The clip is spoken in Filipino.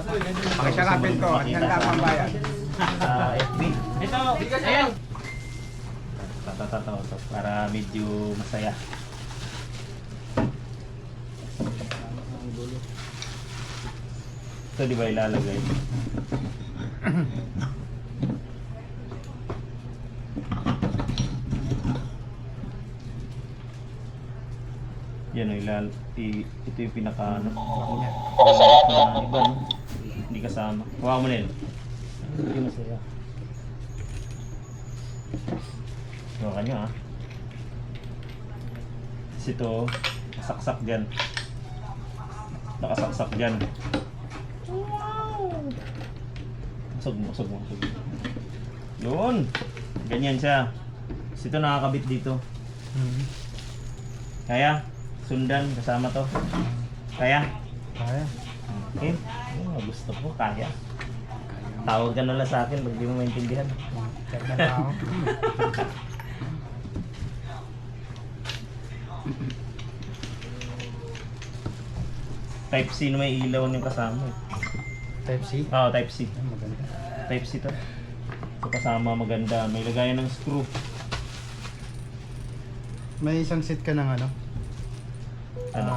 Pakisarapin ko, handa pang bayad. Sa FB. Ito, ayan. Tatataw to para medyo masaya. Ito di ba ilalagay? Yan o, ito yung pinaka ano. Na iba no? Hindi kasama. Hawa mo na yun. Hindi masaya. Hawakan nyo ah. Kasi ito, nakasaksak dyan. Nakasaksak dyan. Usog mo. Yun! Ganyan siya. Kasi ito nakakabit dito. Kaya? Sundan kasama to. Kaya? Kaya. Okay. Gusto ko, kaya. Tawag ka na lang sa akin pag di mo maintindihan. Kaya na ako. Type C na may ilaw yung kasama. Type C? Oo, Type C. Maganda. Type C to. Ito kasama maganda. May lagayan ng screw. May isang set ka ng ano? Ano?